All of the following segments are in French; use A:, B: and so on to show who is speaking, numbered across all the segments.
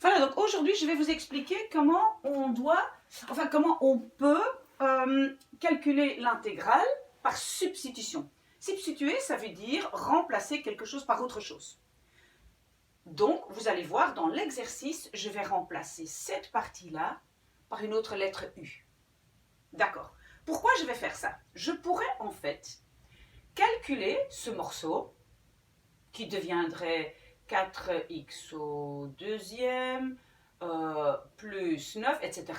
A: Voilà, donc aujourd'hui, je vais vous expliquer comment comment on peut calculer l'intégrale par substitution. Substituer, ça veut dire remplacer quelque chose par autre chose. Donc, vous allez voir, dans l'exercice, je vais remplacer cette partie-là par une autre lettre U. D'accord. Pourquoi je vais faire ça? Je pourrais en fait calculer ce morceau qui deviendrait 4x au deuxième, plus 9, etc.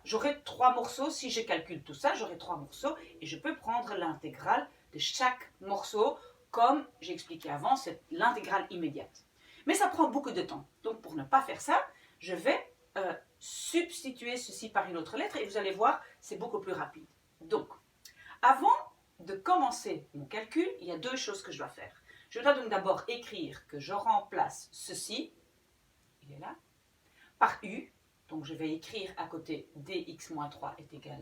A: J'aurai 3 morceaux, si je calcule tout ça, j'aurai 3 morceaux et je peux prendre l'intégrale de chaque morceau, comme j'ai expliqué avant, c'est l'intégrale immédiate. Mais ça prend beaucoup de temps, donc pour ne pas faire ça, je vais substituer ceci par une autre lettre et vous allez voir, c'est beaucoup plus rapide. Donc, avant de commencer mon calcul, il y a 2 choses que je dois faire. Je dois donc d'abord écrire que je remplace ceci, il est là, par U. Donc je vais écrire à côté dx-3 est égal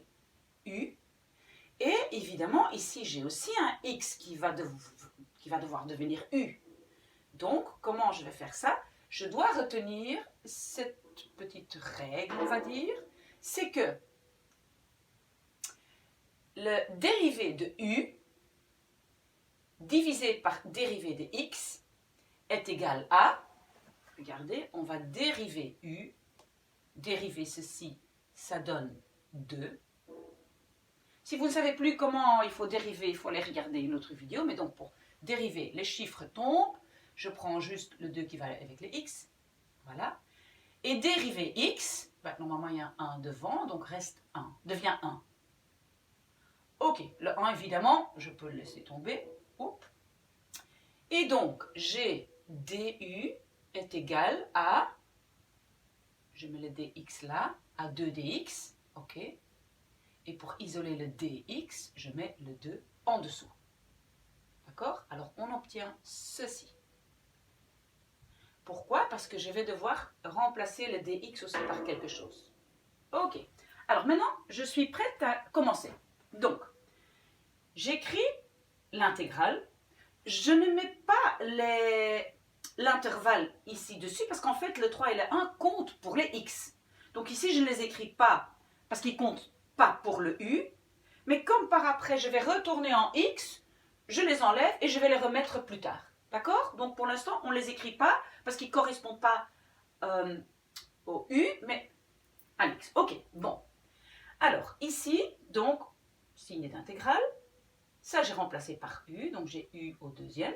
A: U. Et évidemment, ici j'ai aussi un x qui va devoir devenir U. Donc, comment je vais faire ça? Je dois retenir cette petite règle, on va dire, c'est que le dérivé de U divisé par dérivé de x est égal à, regardez, on va dériver U, dériver ceci, ça donne 2. Si vous ne savez plus comment il faut dériver, il faut aller regarder une autre vidéo, mais donc pour dériver, les chiffres tombent, je prends juste le 2 qui va avec le x, voilà, et dériver x, normalement il y a un 1 devant, donc reste 1, devient 1. Ok, le 1 évidemment, je peux le laisser tomber. Oups. Et donc, j'ai du est égal à, je mets le dx là, à 2dx, ok. Et pour isoler le dx, je mets le 2 en dessous. D'accord? Alors, on obtient ceci. Pourquoi? Parce que je vais devoir remplacer le dx aussi par quelque chose. Ok. Alors maintenant, je suis prête à commencer. Donc, j'écris l'intégrale. Je ne mets pas l'intervalle ici dessus parce qu'en fait, le 3 et le 1 comptent pour les x. Donc ici, je ne les écris pas parce qu'ils ne comptent pas pour le u. Mais comme par après, je vais retourner en x, je les enlève et je vais les remettre plus tard. D'accord? Donc pour l'instant, on ne les écrit pas parce qu'ils ne correspondent pas au u, mais à x. Ok, bon. Alors ici, donc, signe d'intégrale. Ça, j'ai remplacé par U, donc j'ai U au deuxième.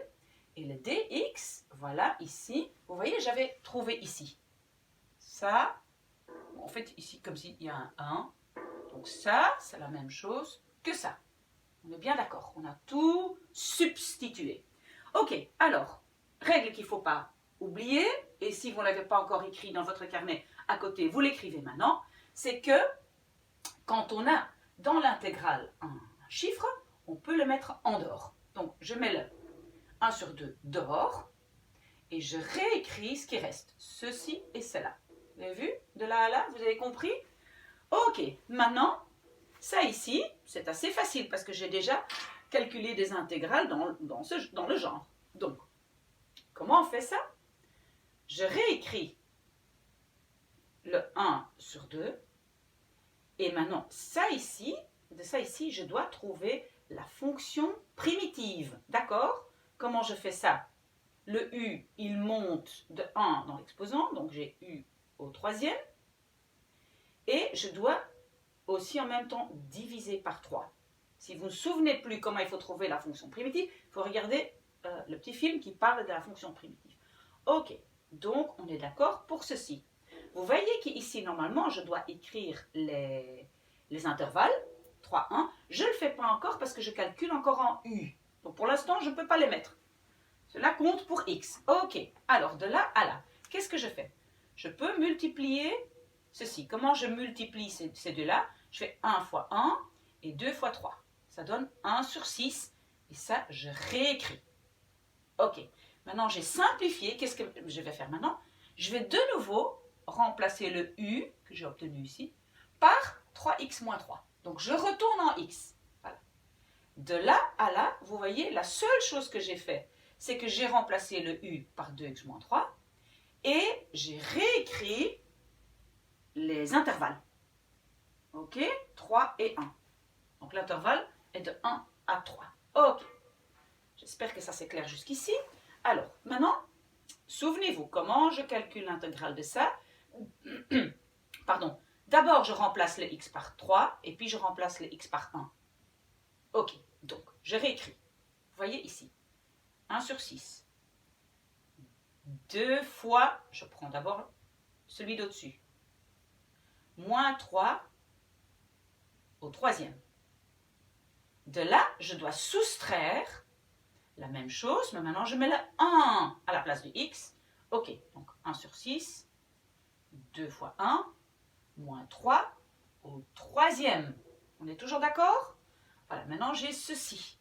A: Et le dx, voilà, ici, vous voyez, j'avais trouvé ici. Ça, en fait, ici, comme s'il y a un 1. Donc ça, c'est la même chose que ça. On est bien d'accord, on a tout substitué. Ok, alors, règle qu'il ne faut pas oublier, et si vous ne l'avez pas encore écrit dans votre carnet à côté, vous l'écrivez maintenant, c'est que quand on a dans l'intégrale un chiffre, on peut le mettre en dehors. Donc, je mets le 1 sur 2 dehors et je réécris ce qui reste. Ceci et cela. Vous avez vu? De là à là, vous avez compris? Ok, maintenant, ça ici, c'est assez facile parce que j'ai déjà calculé des intégrales dans le genre. Donc, comment on fait ça? Je réécris le 1 sur 2 et maintenant, ça ici, je dois trouver la fonction primitive, d'accord? Comment je fais ça? Le u, il monte de 1 dans l'exposant, donc j'ai u au troisième. Et je dois aussi en même temps diviser par 3. Si vous ne vous souvenez plus comment il faut trouver la fonction primitive, il faut regarder le petit film qui parle de la fonction primitive. Ok, donc on est d'accord pour ceci. Vous voyez qu'ici, normalement, je dois écrire les intervalles. 3, 1. Je ne le fais pas encore parce que je calcule encore en U. Donc pour l'instant, je ne peux pas les mettre. Cela compte pour X. Ok, alors de là à là, qu'est-ce que je fais? Je peux multiplier ceci. Comment je multiplie ces deux-là? Je fais 1 fois 1 et 2 fois 3. Ça donne 1 sur 6. Et ça, je réécris. Ok, maintenant j'ai simplifié. Qu'est-ce que je vais faire maintenant? Je vais de nouveau remplacer le U, que j'ai obtenu ici, par 3x moins 3. Donc, je retourne en x. Voilà. De là à là, vous voyez, la seule chose que j'ai fait, c'est que j'ai remplacé le u par 2x moins 3 et j'ai réécrit les intervalles. Ok, 3 et 1. Donc l'intervalle est de 1 à 3. Ok, j'espère que ça c'est clair jusqu'ici. Alors, maintenant, souvenez-vous comment je calcule l'intégrale de ça. Pardon. D'abord, je remplace le x par 3 et puis je remplace le x par 1. Ok, donc je réécris. Vous voyez ici, 1 sur 6. 2 fois, je prends d'abord celui d'au-dessus, moins 3 au troisième. De là, je dois soustraire la même chose, mais maintenant je mets le 1 à la place de x. Ok, donc 1 sur 6, 2 fois 1, moins 3 au troisième. On est toujours d'accord? Voilà, maintenant j'ai ceci.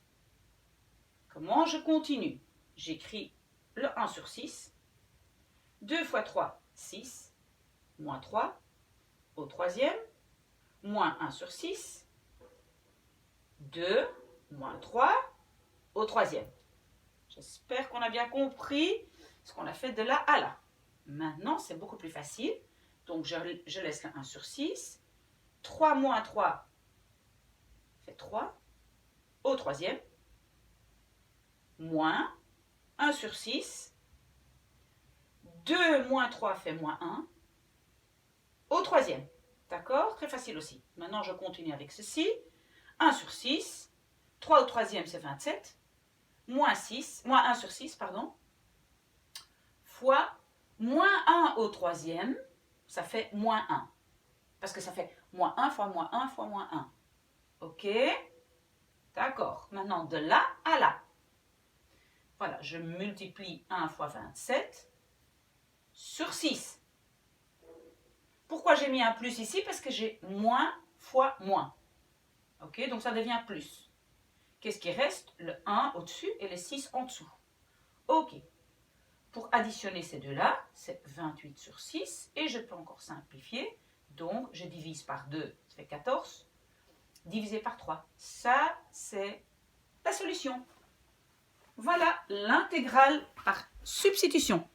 A: Comment je continue? J'écris le 1 sur 6, 2 fois 3, 6, moins 3 au troisième, moins 1 sur 6, 2, moins 3 au troisième. J'espère qu'on a bien compris ce qu'on a fait de là à là. Maintenant, c'est beaucoup plus facile. Donc, je laisse le 1 sur 6. 3 moins 3 fait 3 au troisième. Moins 1 sur 6. 2 moins 3 fait moins 1 au troisième. D'accord? Très facile aussi. Maintenant, je continue avec ceci. 1 sur 6. 3 au troisième, c'est 27. Moins 1 sur 6, pardon. Fois moins 1 au troisième, ça fait moins 1. Parce que ça fait moins 1 fois moins 1 fois moins 1. Ok? D'accord. Maintenant, de là à là. Voilà, je multiplie 1 fois 27 sur 6. Pourquoi j'ai mis un plus ici? Parce que j'ai moins fois moins. Ok? Donc ça devient plus. Qu'est-ce qui reste? Le 1 au-dessus et le 6 en dessous. Ok. Pour additionner ces deux-là, c'est 28 sur 6. Et je peux encore simplifier. Donc, je divise par 2, ça fait 14. Divisé par 3. Ça, c'est la solution. Voilà l'intégrale par substitution.